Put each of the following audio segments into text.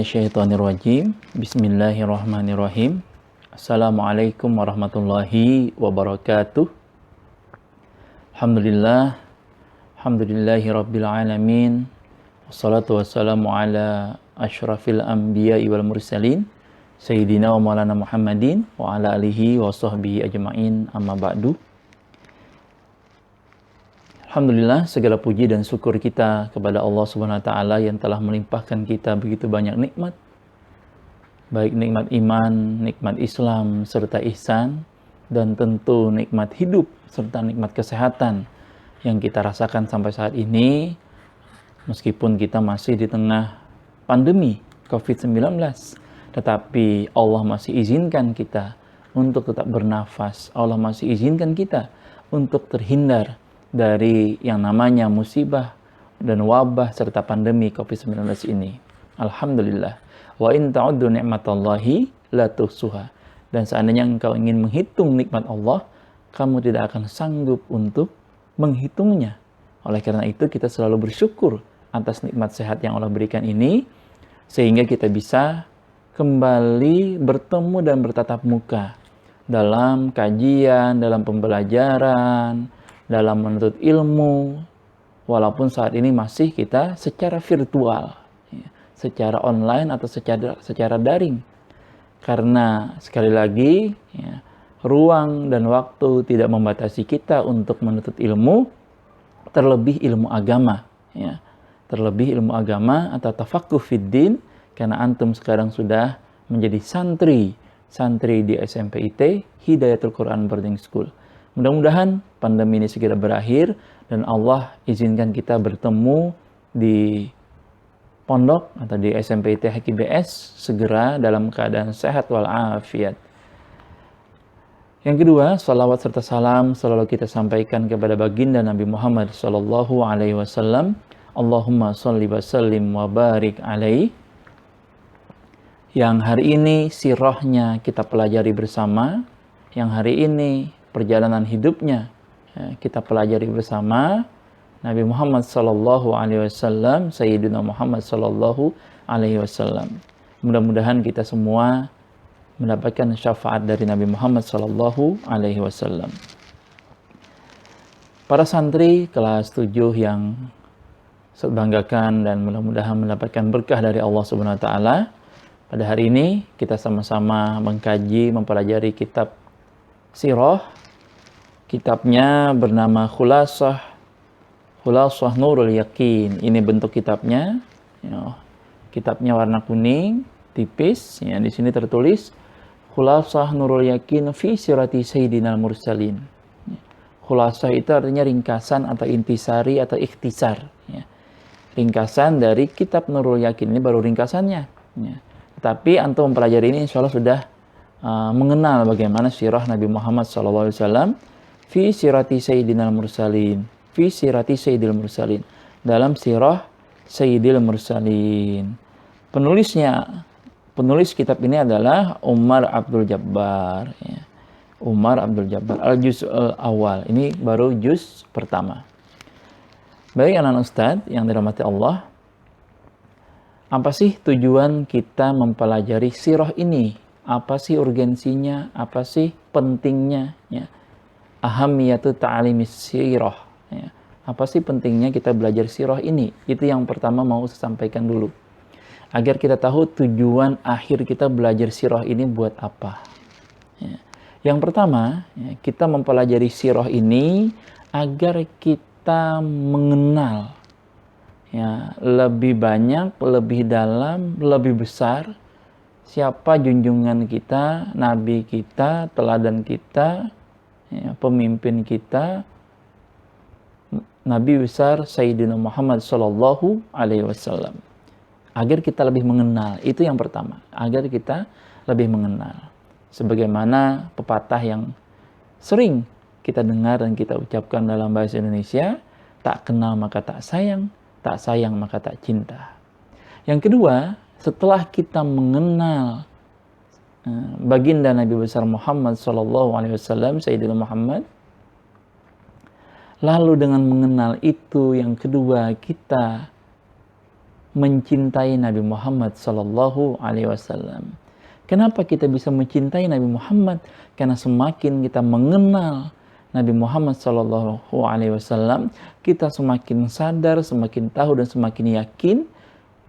minasyaitonirrajim. Bismillahirrahmanirrahim. Assalamualaikum warahmatullahi wabarakatuh. Alhamdulillahi rabbil alamin. Wassalatu wassalamu ala asyrafil anbiya'i wal mursalin Sayyidina wa maulana Muhammadin wa ala alihi wa sahbihi ajma'in, amma ba'du. Alhamdulillah, segala puji dan syukur kita kepada Allah Subhanahu wa taala yang telah melimpahkan kita begitu banyak nikmat. Baik nikmat iman, nikmat Islam serta ihsan, dan tentu nikmat hidup serta nikmat kesehatan yang kita rasakan sampai saat ini meskipun kita masih di tengah pandemi COVID-19. Tetapi Allah masih izinkan kita untuk tetap bernafas. Allah masih izinkan kita untuk terhindar dari yang namanya musibah dan wabah serta pandemi COVID-19 ini. Alhamdulillah. Wa in ta'uddu ni'matallahi la tuhsuha. Dan seandainya engkau ingin menghitung nikmat Allah, kamu tidak akan sanggup untuk menghitungnya. Oleh karena itu kita selalu bersyukur atas nikmat sehat yang Allah berikan ini, sehingga kita bisa kembali bertemu dan bertatap muka dalam kajian, dalam pembelajaran, dalam menuntut ilmu, walaupun saat ini masih kita secara virtual, secara online atau secara daring. Karena sekali lagi, ruang dan waktu tidak membatasi kita untuk menuntut ilmu, terlebih ilmu agama. Terlebih ilmu agama atau tafaqquh fiddin, karena antum sekarang sudah menjadi santri di SMPIT, Hidayatul Quran Boarding School. Mudah-mudahan pandemi ini segera berakhir dan Allah izinkan kita bertemu di pondok atau di SMPIT HKBS segera dalam keadaan sehat walafiat. Yang kedua, salawat serta salam selalu kita sampaikan kepada baginda Nabi Muhammad sallallahu alaihi wasallam. Allahumma shalli wa sallim wa barik alaihi. Yang hari ini sirahnya kita pelajari bersama, yang hari ini perjalanan hidupnya kita pelajari bersama, Nabi Muhammad sallallahu alaihi wasallam, Sayyidina Muhammad sallallahu alaihi wasallam. Mudah-mudahan kita semua mendapatkan syafaat dari Nabi Muhammad sallallahu alaihi wasallam. Para santri kelas 7 yang saya banggakan dan mudah-mudahan mendapatkan berkah dari Allah Subhanahu wa taala. Pada hari ini kita sama-sama mengkaji, mempelajari kitab sirah. Kitabnya bernama Khulasah Nurul Yakin. Ini bentuk kitabnya. Kitabnya warna kuning, tipis. Di sini tertulis Khulasah Nurul Yakin fi sirati Sayyidinal Mursalin. Khulasah itu artinya ringkasan atau intisari atau ikhtisar. Ringkasan dari kitab Nurul Yakin. Ini baru ringkasannya. Tapi antum mempelajari ini insya Allah sudah mengenal bagaimana sirah Nabi Muhammad SAW fi sirati Sayyidinal Mursalin. Fi sirati Sayyidil Mursalin. Dalam sirah Sayyidil Mursalin. Penulis kitab ini adalah Umar Abdul Jabbar. Umar Abdul Jabbar. Al-Juz' al-Awal. Ini baru juz pertama. Baik anak-anak Ustadz yang dirahmati Allah. Apa sih tujuan kita mempelajari sirah ini? Apa sih urgensinya? Apa sih pentingnya? Ahamiyatu ta'alimis sirah. Apa sih pentingnya kita belajar sirah ini? Itu yang pertama mau saya sampaikan dulu. Agar kita tahu tujuan akhir kita belajar sirah ini buat apa. Yang pertama, kita mempelajari sirah ini agar kita mengenal lebih banyak, lebih dalam, lebih besar siapa junjungan kita, nabi kita, teladan kita, pemimpin kita, Nabi besar Sayyidina Muhammad sallallahu alaihi wasallam. Agar kita lebih mengenal, itu yang pertama. Agar kita lebih mengenal. Sebagaimana pepatah yang sering kita dengar dan kita ucapkan dalam bahasa Indonesia, tak kenal maka tak sayang maka tak cinta. Yang kedua, setelah kita mengenal baginda Nabi besar Muhammad sallallahu alaihi wasallam, Sayyidina Muhammad, lalu dengan mengenal itu yang kedua kita mencintai Nabi Muhammad sallallahu alaihi wasallam. Kenapa kita bisa mencintai Nabi Muhammad? Karena semakin kita mengenal Nabi Muhammad sallallahu alaihi wasallam, kita semakin sadar, semakin tahu dan semakin yakin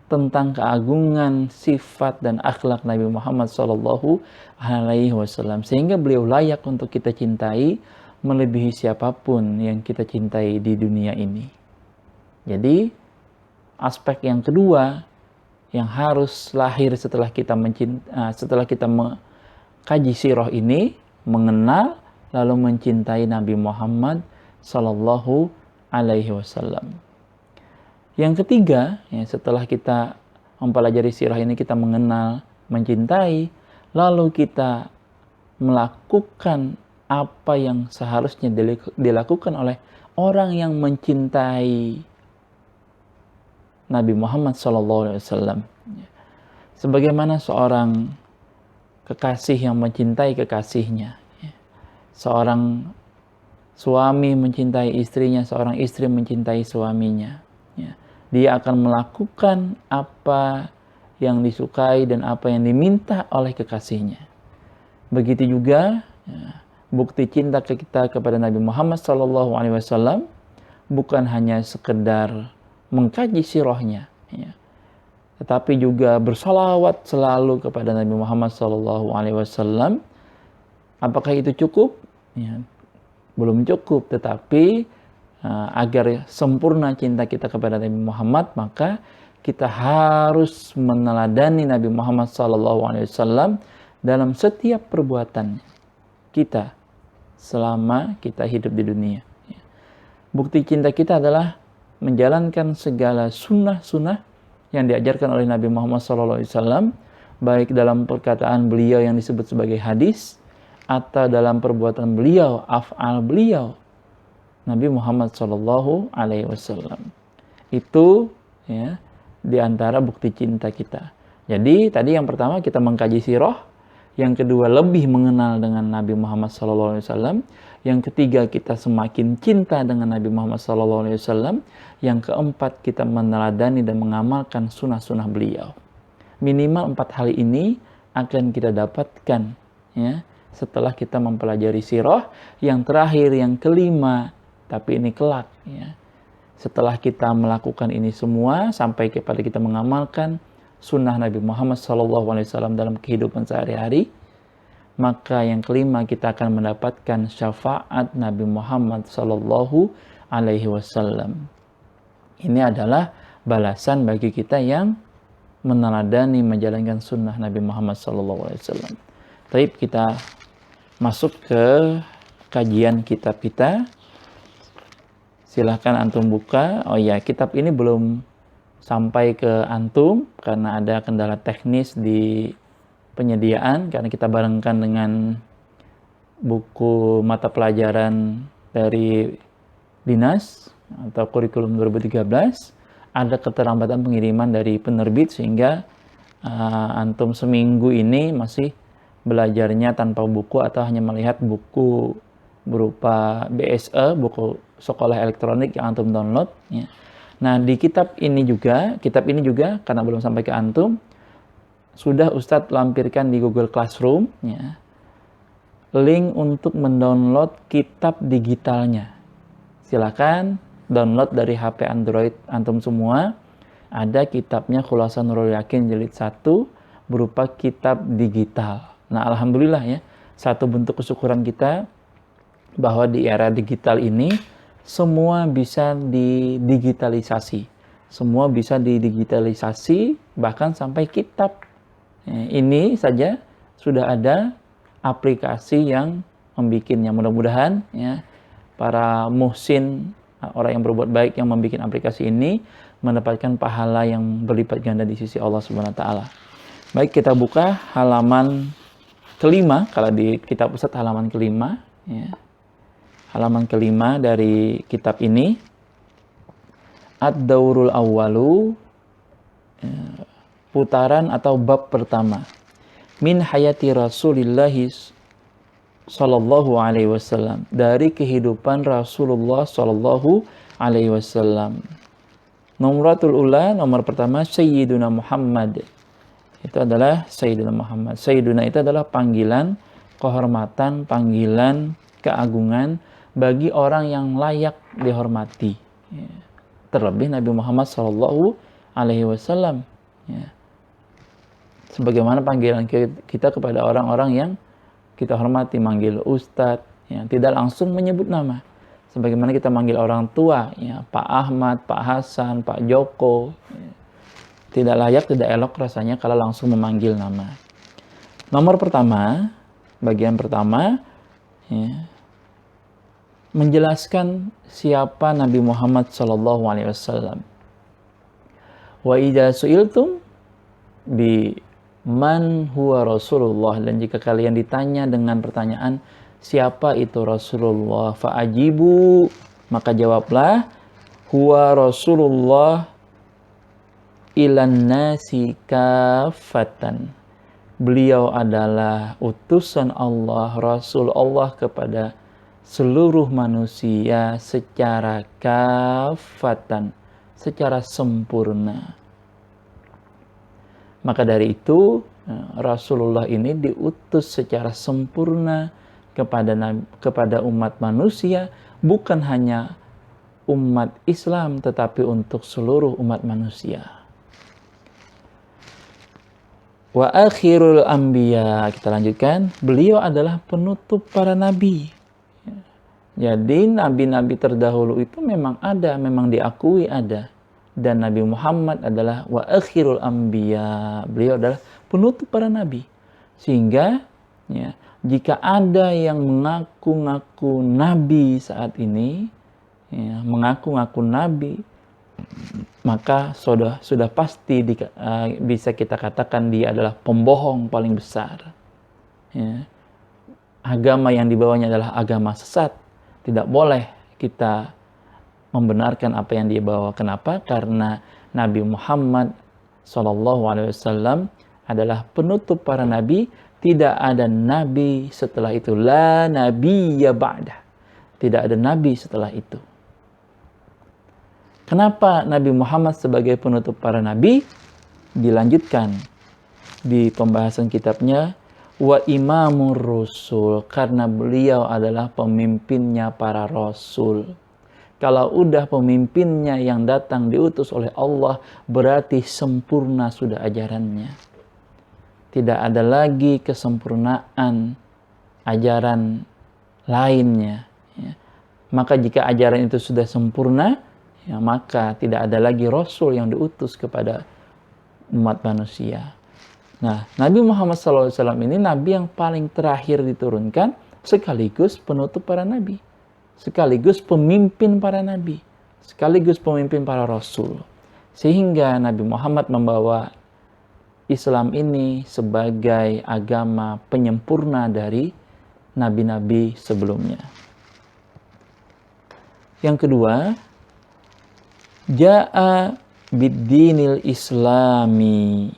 tentang keagungan sifat dan akhlak Nabi Muhammad sallallahu alaihi wasallam, sehingga beliau layak untuk kita cintai melebihi siapapun yang kita cintai di dunia ini. Jadi aspek yang kedua yang harus lahir setelah kita mengkaji sirah ini, mengenal lalu mencintai Nabi Muhammad sallallahu alaihi wasallam. Yang ketiga, ya, setelah kita mempelajari sirah ini, kita mengenal, mencintai, lalu kita melakukan apa yang seharusnya dilakukan oleh orang yang mencintai Nabi Muhammad SAW. Sebagaimana seorang kekasih yang mencintai kekasihnya, seorang suami mencintai istrinya, seorang istri mencintai suaminya, dia akan melakukan apa yang disukai dan apa yang diminta oleh kekasihnya. Begitu juga bukti cinta kita kepada Nabi Muhammad SAW bukan hanya sekedar mengkaji sirahnya, tetapi juga bersalawat selalu kepada Nabi Muhammad SAW. Apakah itu cukup? Ya, belum cukup, tetapi agar sempurna cinta kita kepada Nabi Muhammad, maka kita harus meneladani Nabi Muhammad SAW dalam setiap perbuatan kita selama kita hidup di dunia. Bukti cinta kita adalah menjalankan segala sunnah-sunnah yang diajarkan oleh Nabi Muhammad SAW, baik dalam perkataan beliau yang disebut sebagai hadis, atau dalam perbuatan beliau, af'al beliau, Nabi Muhammad SAW. Itu ya, di antara bukti cinta kita. Jadi tadi yang pertama kita mengkaji sirah, yang kedua lebih mengenal dengan Nabi Muhammad SAW, yang ketiga kita semakin cinta dengan Nabi Muhammad SAW, yang keempat kita meneladani dan mengamalkan sunnah-sunnah beliau. Minimal 4 hal ini akan kita dapatkan ya, setelah kita mempelajari sirah. Yang terakhir, yang kelima, tapi ini kelak ya, setelah kita melakukan ini semua sampai kepada kita mengamalkan sunnah Nabi Muhammad SAW dalam kehidupan sehari-hari, maka yang kelima kita akan mendapatkan syafaat Nabi Muhammad SAW. Ini adalah balasan bagi kita yang meneladani menjalankan sunnah Nabi Muhammad SAW. Baik, kita masuk ke kajian kitab kita. Silahkan antum buka. Oh ya, kitab ini belum sampai ke antum karena ada kendala teknis di penyediaan, karena kita barengkan dengan buku mata pelajaran dari Dinas atau kurikulum 2013. Ada keterlambatan pengiriman dari penerbit sehingga antum seminggu ini masih belajarnya tanpa buku atau hanya melihat buku berupa BSE, buku sekolah elektronik yang antum download ya. Nah, di kitab ini juga karena belum sampai ke antum, sudah Ustadz lampirkan di Google Classroom ya, link untuk mendownload kitab digitalnya. Silakan download dari HP Android antum semua. Ada kitabnya Khulasan Nurul Yakin jilid 1 berupa kitab digital. Nah, alhamdulillah ya, satu bentuk kesyukuran kita bahwa di era digital ini semua bisa didigitalisasi. Semua bisa didigitalisasi, bahkan sampai kitab. Ini saja sudah ada aplikasi yang membikinnya. Mudah-mudahan ya, para muhsin, orang yang berbuat baik yang membuat aplikasi ini mendapatkan pahala yang berlipat ganda di sisi Allah Subhanahu wa taala. Baik, kita buka halaman kelima, kalau di kitab Ustadz halaman kelima ya. Halaman kelima dari kitab ini, Ad-Daurul Awwalu, putaran atau bab pertama, min hayati Rasulillahi sallallahu alaihi wasallam, dari kehidupan Rasulullah sallallahu alaihi wasallam. Nomratul ula, nomor pertama Sayyiduna Muhammad. Itu adalah Sayyiduna Muhammad. Sayyiduna itu adalah panggilan kehormatan, panggilan keagungan bagi orang yang layak dihormati. Ya. Terlebih Nabi Muhammad Sallallahu Alaihi Wasallam. Ya. Sebagaimana panggilan kita kepada orang-orang yang kita hormati, manggil ustadz, ya, tidak langsung menyebut nama. Sebagaimana kita manggil orang tua, ya, Pak Ahmad, Pak Hasan, Pak Joko. Ya. Tidak layak, tidak elok rasanya kalau langsung memanggil nama. Nomor pertama, bagian pertama, ya, menjelaskan siapa Nabi Muhammad SAW. Wa idza su'iltum bi man huwa Rasulullah, dan jika kalian ditanya dengan pertanyaan siapa itu Rasulullah, fa'ajibu, maka jawablah, huwa Rasulullah ilan nasi kafatan. Beliau adalah utusan Allah, Rasul Allah kepada seluruh manusia secara kafatan, secara sempurna. Maka dari itu Rasulullah ini diutus secara sempurna kepada umat manusia, bukan hanya umat Islam tetapi untuk seluruh umat manusia. Wa akhirul anbiya, kita lanjutkan, beliau adalah penutup para nabi. Jadi nabi-nabi terdahulu itu memang ada, memang diakui ada. Dan Nabi Muhammad adalah wa akhirul anbiya, beliau adalah penutup para nabi. Sehingga ya, jika ada yang mengaku-ngaku nabi saat ini, ya, mengaku-ngaku nabi, maka sudah pasti bisa kita katakan dia adalah pembohong paling besar. Ya. Agama yang dibawanya adalah agama sesat. Tidak boleh kita membenarkan apa yang dia bawa. Kenapa? Karena Nabi Muhammad SAW adalah penutup para nabi. Tidak ada nabi setelah itu. La nabiyya ba'dah. Tidak ada nabi setelah itu. Kenapa Nabi Muhammad sebagai penutup para nabi? Dilanjutkan di pembahasan kitabnya, wa imamur rusul, karena beliau adalah pemimpinnya para rasul. Kalau udah pemimpinnya yang datang diutus oleh Allah, berarti sempurna sudah ajarannya. Tidak ada lagi kesempurnaan ajaran lainnya. Ya. Maka jika ajaran itu sudah sempurna, ya, maka tidak ada lagi Rasul yang diutus kepada umat manusia. Nah, Nabi Muhammad SAW ini Nabi yang paling terakhir diturunkan, sekaligus penutup para Nabi, sekaligus pemimpin para Nabi, sekaligus pemimpin para Rasul. Sehingga Nabi Muhammad membawa Islam ini sebagai agama penyempurna dari Nabi-Nabi sebelumnya. Yang kedua, Ja'a bid-dinil islami.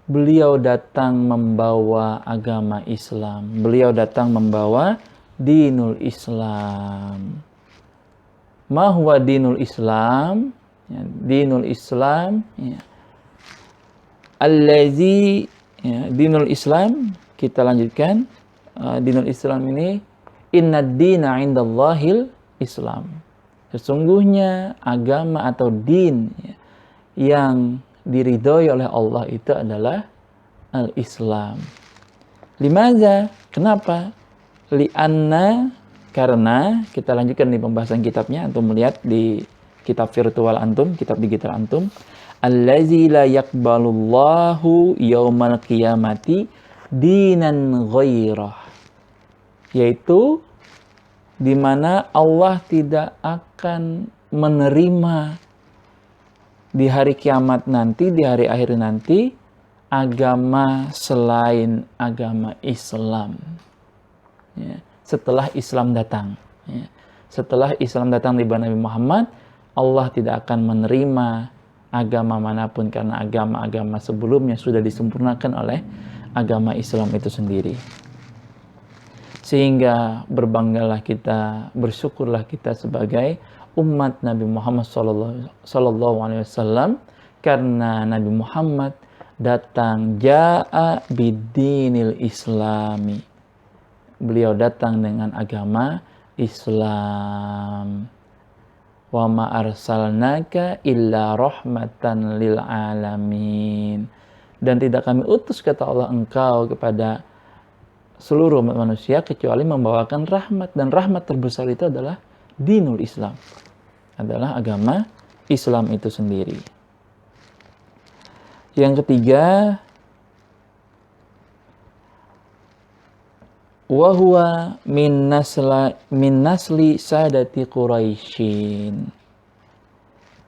Beliau datang membawa agama Islam. Beliau datang membawa dinul Islam. Ma huwa dinul Islam? Ya, dinul Islam. Ya. Allazi, ya, dinul Islam. Kita lanjutkan. Dinul Islam ini, innad dina indallahil Islam. Sesungguhnya agama atau din yang diridhoi oleh Allah itu adalah al-Islam. Limaza? Kenapa? Li'anna, karena, kita lanjutkan di pembahasan kitabnya, antum melihat di kitab virtual antum, kitab digital antum, allazi la yaqbalullahu yaumal qiyamati dinan ghairah, yaitu di mana Allah tidak akan menerima di hari kiamat nanti, di hari akhir nanti, agama selain agama Islam. Ya, setelah Islam datang. Ya, setelah Islam datang di Nabi Muhammad, Allah tidak akan menerima agama manapun karena agama-agama sebelumnya sudah disempurnakan oleh agama Islam itu sendiri. Sehingga berbanggalah kita, bersyukurlah kita sebagai umat Nabi Muhammad sallallahu alaihi wasallam, karena Nabi Muhammad datang jaa bidinil islami. Beliau datang dengan agama Islam. Wa ma arsalnaka illa rahmatan lil alamin. Dan tidak kami utus, kata Allah, engkau kepada seluruh umat manusia kecuali membawakan rahmat, dan rahmat terbesar itu adalah dinul Islam, adalah agama Islam itu sendiri. Yang ketiga, wa huwa min nasli sadati Quraisyin.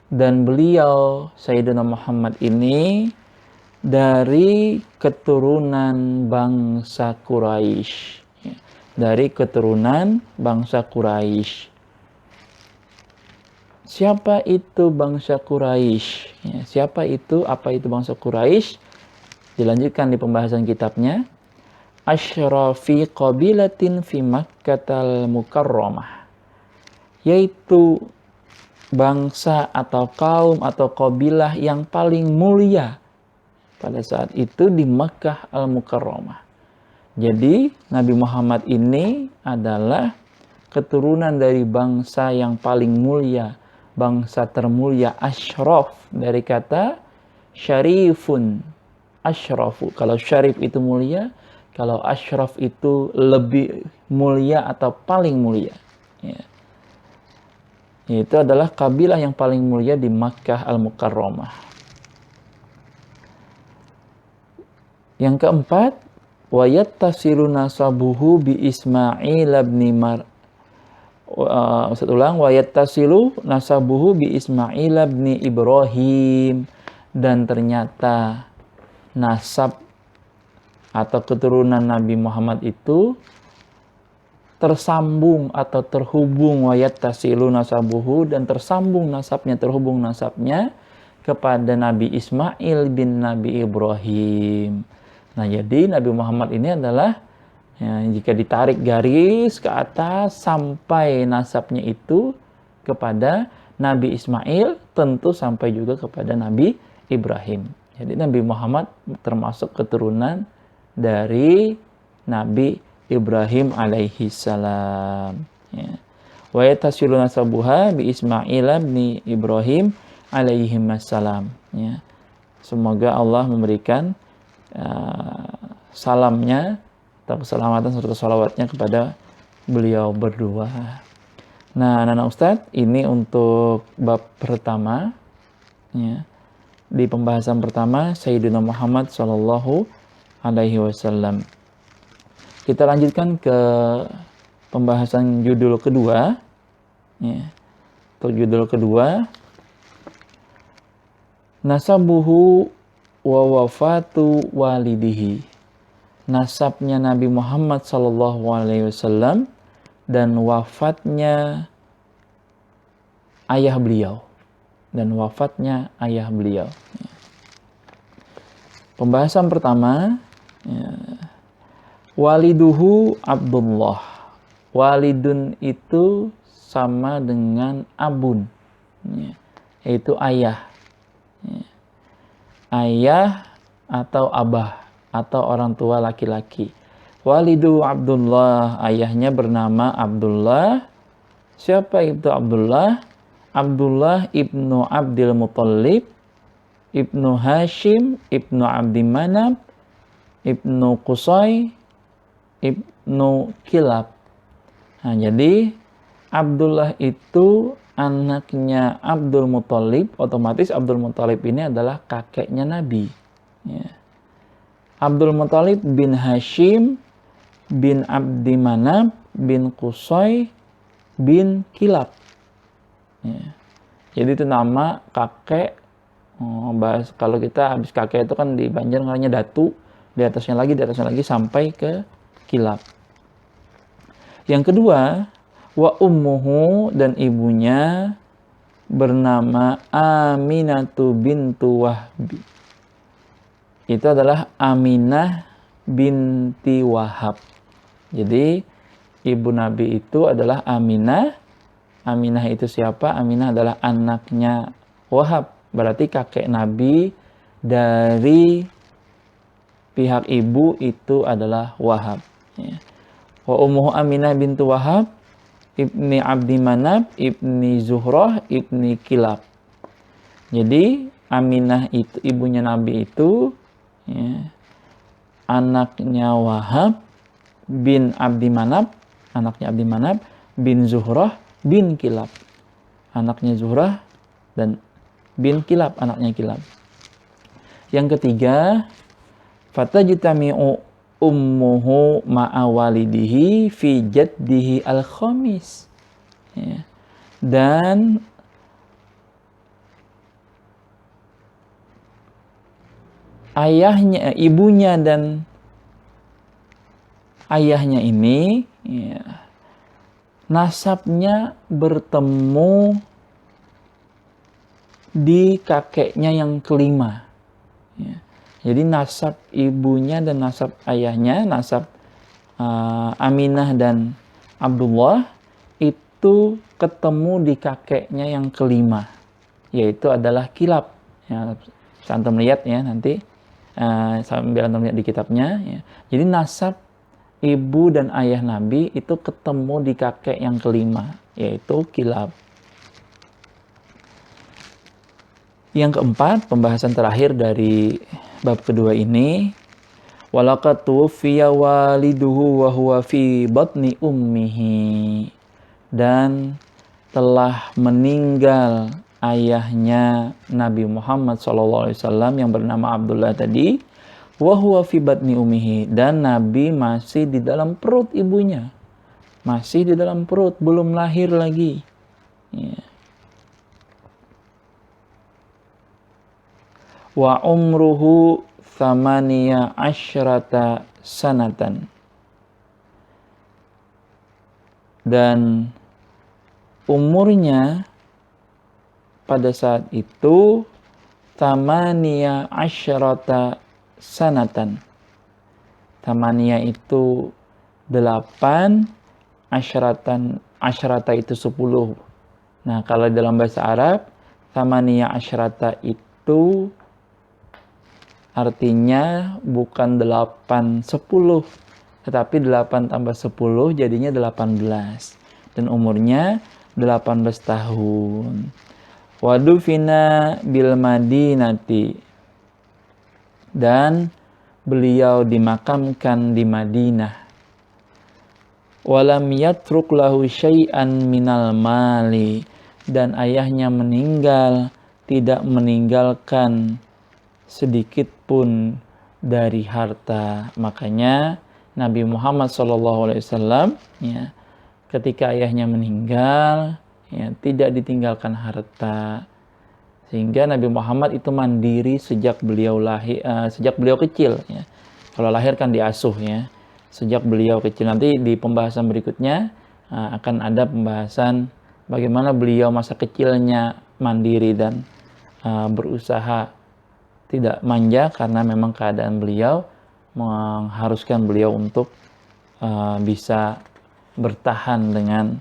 Dan beliau Sayyidina Muhammad ini dari keturunan bangsa Quraisy. Dari keturunan bangsa Quraisy. Siapa itu bangsa Quraisy? Siapa itu, apa itu bangsa Quraisy? Dilanjutkan di pembahasan kitabnya. Asyrafi qabilatin fi Makkatal Mukarramah, yaitu bangsa atau kaum atau qabilah yang paling mulia pada saat itu di Makkah Al-Mukarramah. Jadi Nabi Muhammad ini adalah keturunan dari bangsa yang paling mulia, bangsa termulia. Asyraf dari kata syarifun, asyrafu. Kalau syarif itu mulia, kalau asyraf itu lebih mulia atau paling mulia. Ya. Itu adalah kabilah yang paling mulia di Makkah Al-Mukarramah. Yang keempat, wa yattasilu nasabuhu bi Ismail bin wa yattasilu nasabuhu bi Ismail bin Ibrahim. Dan ternyata nasab atau keturunan Nabi Muhammad itu tersambung atau terhubung, wa yattasilu nasabuhu, dan tersambung nasabnya, terhubung nasabnya kepada Nabi Ismail bin Nabi Ibrahim. Nah, jadi Nabi Muhammad ini adalah, ya, jika ditarik garis ke atas sampai nasabnya itu kepada Nabi Ismail, tentu sampai juga kepada Nabi Ibrahim. Jadi Nabi Muhammad termasuk keturunan dari Nabi Ibrahim alaihi salam. Ya. Wa yatasilu nasabuha bi Ismail bin Ibrahim alaihi salam. Ya. Semoga Allah memberikan salamnya atau keselamatan serta salawatnya kepada beliau berdua. Nah, anak Ustadz, ini untuk bab pertama. Ya. Di pembahasan pertama, Sayyidina Muhammad sallallahu alaihi wasallam. Kita lanjutkan ke pembahasan judul kedua. Ya. Untuk judul kedua, nasabuhu wa wafatu walidihi. Nasabnya Nabi Muhammad sallallahu alaihi wasallam dan wafatnya ayah beliau. Dan wafatnya ayah beliau. Ya. Pembahasan pertama, ya, waliduhu Abdullah. Walidun itu sama dengan abun, ya, yaitu ayah. Ya. Ayah atau abah atau orang tua laki-laki. Walidu Abdullah, ayahnya bernama Abdullah. Siapa itu Abdullah? Abdullah ibnu Abdul Muttalib, ibnu Hashim, ibnu Abdi Manab, ibnu Qusay, ibnu Kilab. Nah, jadi Abdullah itu anaknya Abdul Muttalib. Otomatis Abdul Muttalib ini adalah kakeknya Nabi. Ya. Abdul Muttalib bin Hashim bin Abdi Manab bin Qusay bin Kilab. Ya. Jadi itu nama kakek. Kalau kita habis kakek itu kan di Banjar namanya datu, di atasnya lagi sampai ke Kilab. Yang kedua, wa ummuhu, dan ibunya bernama Aminatu bintu Wahbi. Itu adalah Aminah binti Wahab. Jadi ibu Nabi itu adalah Aminah Aminah itu siapa? Aminah adalah anaknya Wahab. Berarti kakek Nabi dari pihak ibu itu adalah Wahab. Ya. Wa ummuhu Aminah bintu Wahab, ibni Abdi Manab, ibni Zuhrah, ibni Kilab. Jadi Aminah itu ibunya Nabi itu ya, anaknya Wahab bin Abdi Manab, anaknya Abdi Manab, bin Zuhrah, bin Kilab, anaknya Zuhrah, dan bin Kilab, anaknya Kilab. Yang ketiga, fatajtami'u ummuhu ma'a walidihi fi jaddihi al-khamis. Ya. Dan ayahnya, ibunya dan ayahnya ini ya, nasabnya bertemu di kakeknya yang kelima. Ya. Jadi nasab ibunya dan nasab ayahnya, nasab Aminah dan Abdullah itu ketemu di kakeknya yang kelima, yaitu adalah Kilab. Ya, antum lihat ya nanti, sambil antum lihat di kitabnya. Ya. Jadi nasab ibu dan ayah Nabi itu ketemu di kakek yang kelima, yaitu Kilab. Yang keempat, pembahasan terakhir dari bab kedua ini, walaqad tuwfiya waliduhu wa huwa fi batni ummihi, dan telah meninggal ayahnya Nabi Muhammad SAW yang bernama Abdullah tadi, wa huwa fi batni ummihi, dan Nabi masih di dalam perut ibunya, masih di dalam perut, belum lahir lagi. Ya. Wa umruhu thamaniya asyrata sanatan, dan umurnya pada saat itu thamaniya asyrata sanatan. Thamaniya itu 8, asyrata itu 10. Nah, kalau dalam bahasa Arab thamaniya asyrata itu artinya bukan 8, 10, tetapi 8 tambah 10 jadinya 18. Dan umurnya 18 tahun. Wadufina bil Madinati, dan beliau dimakamkan di Madinah. Walam yatruk lahu syai'an minal mali, dan ayahnya meninggal tidak meninggalkan sedikit pun dari harta. Makanya Nabi Muhammad SAW ya, ketika ayahnya meninggal ya, tidak ditinggalkan harta, sehingga Nabi Muhammad itu mandiri sejak beliau lahir, sejak beliau kecil ya. Kalau lahir kan diasuh ya, sejak beliau kecil. Nanti di pembahasan berikutnya akan ada pembahasan bagaimana beliau masa kecilnya mandiri dan berusaha tidak manja, karena memang keadaan beliau mengharuskan beliau untuk bisa bertahan dengan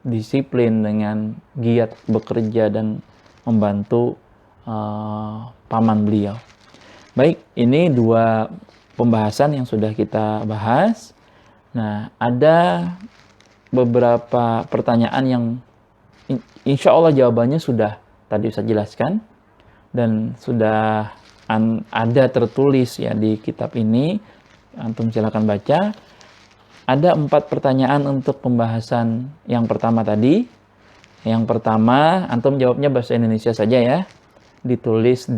disiplin, dengan giat bekerja dan membantu paman beliau. Baik, ini 2 pembahasan yang sudah kita bahas. Nah, ada beberapa pertanyaan yang insya Allah jawabannya sudah tadi saya jelaskan, dan sudah ada tertulis ya di kitab ini. Antum silakan baca. Ada 4 pertanyaan untuk pembahasan yang pertama tadi. Yang pertama, antum jawabnya bahasa Indonesia saja ya. Ditulis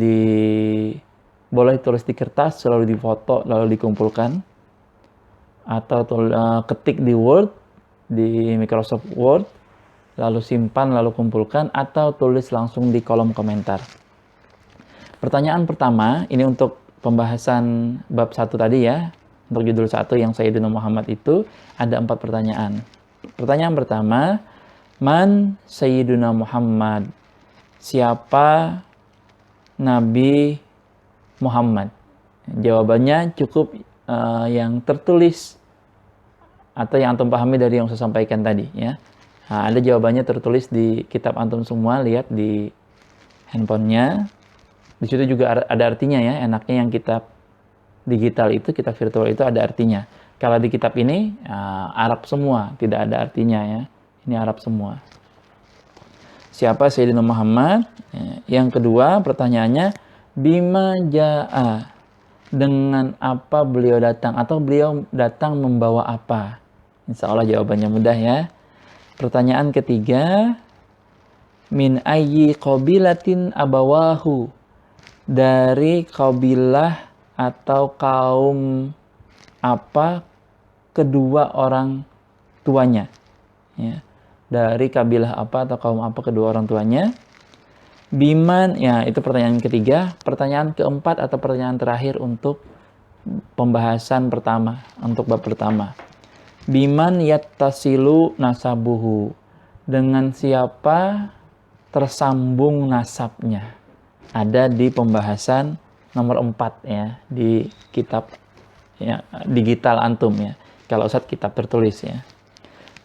boleh tulis di kertas, lalu difoto, lalu dikumpulkan. Atau ketik di Word, di Microsoft Word, lalu simpan, lalu kumpulkan, atau tulis langsung di kolom komentar. Pertanyaan pertama, ini untuk pembahasan bab 1 tadi ya. Untuk judul 1 yang Sayyidina Muhammad itu ada 4 pertanyaan. Pertanyaan pertama, man Sayyidina Muhammad? Siapa Nabi Muhammad? Jawabannya cukup yang tertulis atau yang antum pahami dari yang saya sampaikan tadi ya. Nah, ada jawabannya tertulis di kitab antum semua, lihat di handphonenya. Di situ juga ada artinya ya, enaknya yang kitab digital itu, kitab virtual itu ada artinya. Kalau di kitab ini Arab semua, tidak ada artinya ya. Ini Arab semua. Siapa Sayyidina Muhammad? Yang kedua pertanyaannya, bima ja'a, dengan apa beliau datang, atau beliau datang membawa apa? Insya Allah jawabannya mudah ya. Pertanyaan ketiga, min ayyi qabilatin abawahu, dari kabilah atau kaum apa kedua orang tuanya ya. Dari kabilah apa atau kaum apa kedua orang tuanya. Biman, ya itu pertanyaan ketiga. Pertanyaan keempat atau pertanyaan terakhir untuk pembahasan pertama, untuk bab pertama. Biman yattasilu nasabuhu, dengan siapa tersambung nasabnya. Ada di pembahasan nomor 4 ya, di kitab ya, digital antum ya. Kalau Ustadz kitab tertulis ya.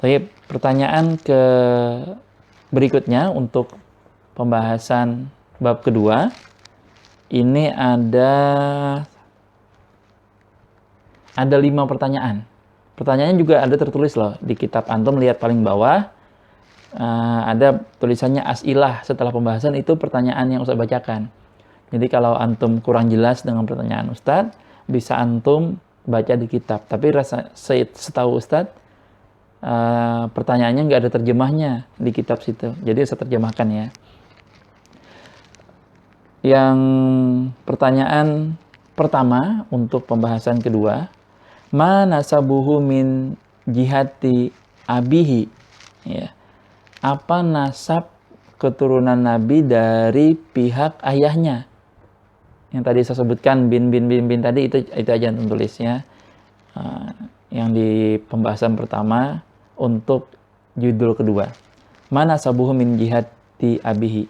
Tapi pertanyaan ke berikutnya untuk pembahasan bab kedua, ini ada 5 pertanyaan. Pertanyaannya juga ada tertulis loh di kitab antum, lihat paling bawah. Ada tulisannya as'ilah setelah pembahasan, itu pertanyaan yang Ustadz bacakan. Jadi kalau antum kurang jelas dengan pertanyaan Ustadz, bisa antum baca di kitab. Tapi setahu Ustadz, pertanyaannya nggak ada terjemahnya di kitab situ. Jadi saya terjemahkan ya. Yang pertanyaan pertama untuk pembahasan kedua, ma nasabuhu min jihati abihi, ya. Apa nasab keturunan Nabi dari pihak ayahnya? Yang tadi saya sebutkan bin tadi, itu aja yang tulisnya. Yang di pembahasan pertama untuk judul kedua. Mana nasabuhu min jihati abihi?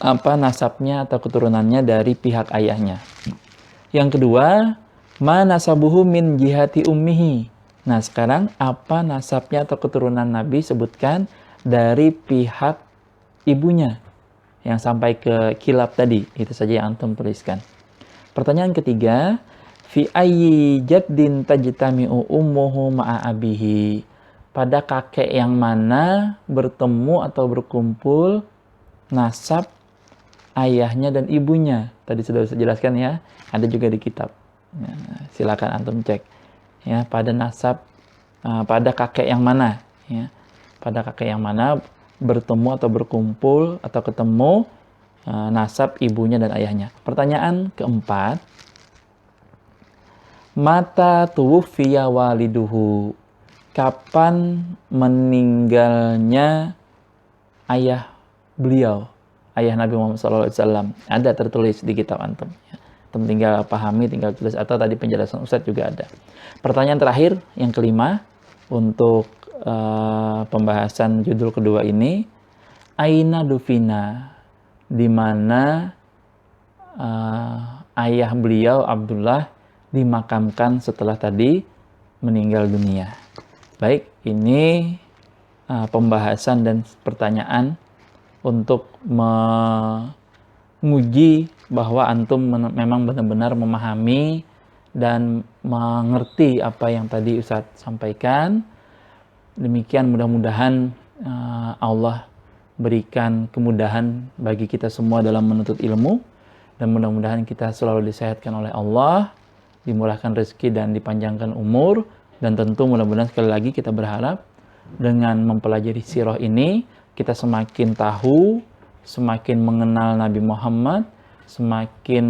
Apa nasabnya atau keturunannya dari pihak ayahnya? Yang kedua, mana nasabuhu min jihati ummihi? Nah, sekarang apa nasabnya atau keturunan Nabi sebutkan dari pihak ibunya? Yang sampai ke kilab tadi, itu saja yang antum tuliskan. Pertanyaan ketiga, fi ayyi jaddin tajtami'u ummuhu ma'a abihi? Pada kakek yang mana bertemu atau berkumpul nasab ayahnya dan ibunya? Tadi sudah saya jelaskan ya, ada juga di kitab. Ya, silakan antum cek. Ya, pada nasab, pada kakek yang mana? Ya, pada kakek yang mana bertemu atau berkumpul atau ketemu nasab ibunya dan ayahnya. Pertanyaan keempat, mata tuwuffiya waliduhu? Kapan meninggalnya ayah beliau, ayah Nabi Muhammad SAW? Ada tertulis di kitab antum. Antum tinggal pahami, tinggal tulis, atau tadi penjelasan Ustadz juga ada. Pertanyaan terakhir, yang kelima, untuk pembahasan judul kedua ini, aina dufina, di mana ayah beliau Abdullah dimakamkan setelah tadi meninggal dunia. Baik, ini pembahasan dan pertanyaan untuk menguji bahwa antum memang benar-benar memahami dan mengerti apa yang tadi Ustadz sampaikan. Demikian, mudah-mudahan Allah berikan kemudahan bagi kita semua dalam menuntut ilmu, dan mudah-mudahan kita selalu disehatkan oleh Allah, dimurahkan rezeki dan dipanjangkan umur. Dan tentu mudah-mudahan sekali lagi kita berharap dengan mempelajari sirah ini, kita semakin tahu, semakin mengenal Nabi Muhammad, semakin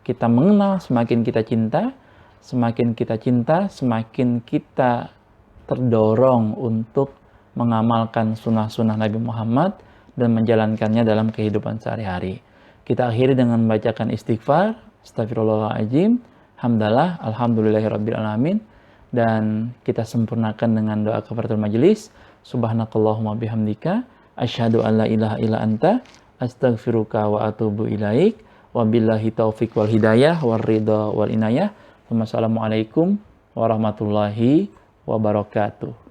kita mengenal, semakin kita cinta, semakin kita cinta, semakin kita terdorong untuk mengamalkan sunnah-sunnah Nabi Muhammad dan menjalankannya dalam kehidupan sehari-hari. Kita akhiri dengan membacakan istighfar, astagfirullahaladzim, hamdalah, alhamdulillahirrabbilalamin, dan kita sempurnakan dengan doa kafaratul majelis. Subhanakallahumma bihamdika, asyhadu an la ilaha illa anta, astaghfiruka wa atubu ilaik, wabillahi taufiq wal hidayah, wal ridha wal inayah. Wassalamualaikum warahmatullahi wabarakatuh.